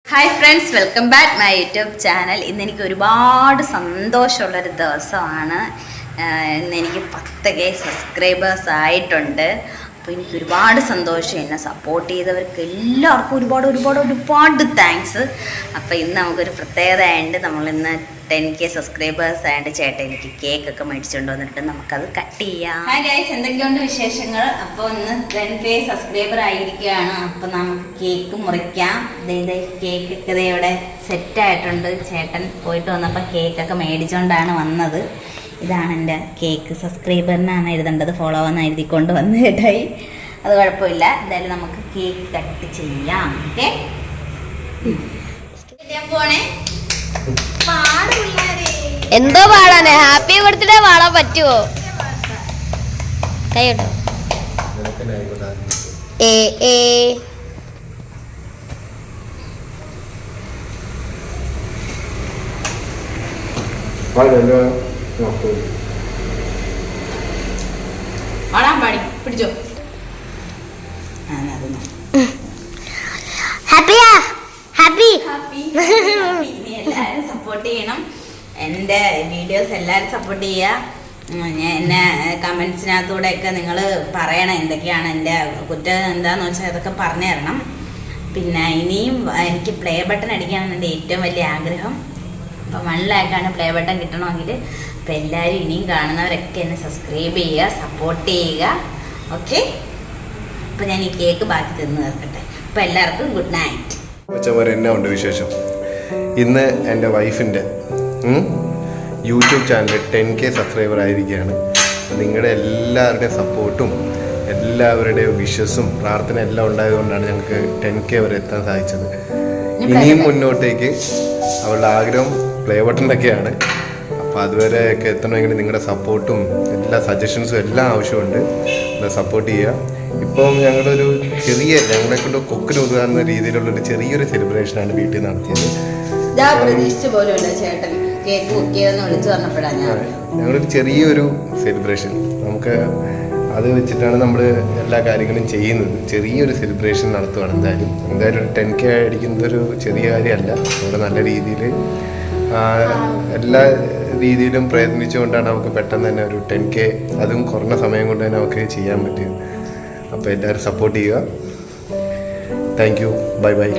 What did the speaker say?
Hi friends, welcome back my YouTube channel. ഇന്നെനിക്ക് ഒരുപാട് സന്തോഷമുള്ളൊരു ദിവസമാണ്. ഇന്നെനിക്ക് 10K സബ്സ്ക്രൈബേഴ്സ് ആയിട്ടുണ്ട്. അപ്പോൾ എനിക്ക് ഒരുപാട് സന്തോഷം. എന്നെ സപ്പോർട്ട് ചെയ്തവർക്ക് എല്ലാവർക്കും ഒരുപാട് താങ്ക്സ്. അപ്പോൾ ഇന്ന് നമുക്കൊരു പ്രത്യേകതയുണ്ട്. നമ്മളിന്ന് 10K സബ്സ്ക്രൈബേഴ്സ് ആയിട്ട് ചേട്ടൻ എനിക്ക് കേക്കൊക്കെ മേടിച്ചുകൊണ്ട് വന്നിട്ട് നമുക്കത് കട്ട് ചെയ്യാം. ഹായ് ഗൈസ്, എന്തൊക്കെയുണ്ട് വിശേഷങ്ങൾ? അപ്പോൾ ഇന്ന് 10K സബ്സ്ക്രൈബർ ആയിരിക്കുകയാണ്. അപ്പോൾ നമുക്ക് കേക്ക് മുറിക്കാം. കേക്കൊക്കെ ഇവിടെ സെറ്റായിട്ടുണ്ട്. ചേട്ടൻ പോയിട്ട് വന്നപ്പോൾ കേക്കൊക്കെ മേടിച്ചുകൊണ്ടാണ് വന്നത്. ഇതാണ് എൻ്റെ കേക്ക്. സബ്സ്ക്രൈബറിനാണ് എഴുതേണ്ടത്, ഫോളോ ആവാൻ എഴുതിക്കൊണ്ട് വന്ന് കേട്ടായി. അത് കുഴപ്പമില്ല. എന്തായാലും നമുക്ക് കേക്ക് കട്ട് ചെയ്യാം. ഓക്കെ, പോണേ. എന്തോ പാടാനെ ഹാപ്പി ബർത്ത്ഡേ പാടാൻ പറ്റുമോ? കൈട്ടോ. പിടിച്ചോ. ഹാപ്പിയാ? ഹാപ്പി. ഇനി എല്ലാവരും സപ്പോർട്ട് ചെയ്യണം. എൻ്റെ വീഡിയോസ് എല്ലാവരും സപ്പോർട്ട് ചെയ്യുക. എന്നെ കമൻസിനകത്തൂടെയൊക്കെ നിങ്ങൾ പറയണം എന്തൊക്കെയാണ് എൻ്റെ കുറ്റം എന്താണെന്ന് വെച്ചാൽ അതൊക്കെ പറഞ്ഞു തരണം. പിന്നെ ഇനിയും എനിക്ക് പ്ലേ ബട്ടൺ അടിക്കാനാണ് എൻ്റെ ഏറ്റവും വലിയ ആഗ്രഹം. അപ്പോൾ 1 ലാക്കാണ് പ്ലേ ബട്ടൺ കിട്ടണമെങ്കിൽ. അപ്പോൾ എല്ലാവരും ഇനിയും കാണുന്നവരൊക്കെ എന്നെ സബ്സ്ക്രൈബ് ചെയ്യുക, സപ്പോർട്ട് ചെയ്യുക. ഓക്കെ, അപ്പോൾ ഞാൻ ഈ കേക്ക് ബാക്കി തിന്ന് തീർക്കട്ടെ. അപ്പോൾ എല്ലാവർക്കും ഗുഡ് നൈറ്റ്. എന്നാ ഉണ്ട് വിശേഷം? ഇന്ന് എൻ്റെ വൈഫിൻ്റെ യൂട്യൂബ് ചാനൽ 10K സബ്സ്ക്രൈബർ ആയിരിക്കുകയാണ്. നിങ്ങളുടെ എല്ലാവരുടെയും സപ്പോർട്ടും എല്ലാവരുടെയും വിഷസും പ്രാർത്ഥന എല്ലാം ഉണ്ടായതുകൊണ്ടാണ് ഞങ്ങൾക്ക് 10K വരെ എത്താൻ സാധിച്ചത്. ഇനിയും മുന്നോട്ടേക്ക് അവളുടെ ആഗ്രഹം പ്ലേ ബട്ടണൊക്കെയാണ്. അപ്പോൾ അതുവരെയൊക്കെ എത്തണമെങ്കിൽ നിങ്ങളുടെ സപ്പോർട്ടും എല്ലാ സജഷൻസും എല്ലാം ആവശ്യമുണ്ട്. സപ്പോർട്ട് ചെയ്യുക. ഇപ്പം ഞങ്ങളൊരു ഞങ്ങളെ കൊണ്ട് കൊക്കിന് ഒതുങ്ങുന്ന രീതിയിലുള്ളൊരു ചെറിയൊരു സെലിബ്രേഷനാണ് വീട്ടിൽ നടത്തിയത്. ഞങ്ങളൊരു ചെറിയൊരു സെലിബ്രേഷൻ, നമുക്ക് അത് വെച്ചിട്ടാണ് നമ്മൾ എല്ലാ കാര്യങ്ങളും ചെയ്യുന്നത്. ചെറിയൊരു സെലിബ്രേഷൻ നടത്തുകയാണ്. എന്തായാലും ഒരു 10K അടിക്കുന്നതൊരു ചെറിയ കാര്യമല്ല. നമ്മുടെ നല്ല രീതിയിൽ എല്ലാ രീതിയിലും പ്രയത്നിച്ചുകൊണ്ടാണ് നമുക്ക് പെട്ടെന്ന് തന്നെ ഒരു 10K, അതും കുറഞ്ഞ സമയം കൊണ്ട് തന്നെ നമുക്ക് ചെയ്യാൻ പറ്റിയത്. അപ്പോൾ എല്ലാവരും സപ്പോർട്ട് ചെയ്യുക. Thank you. Bye bye.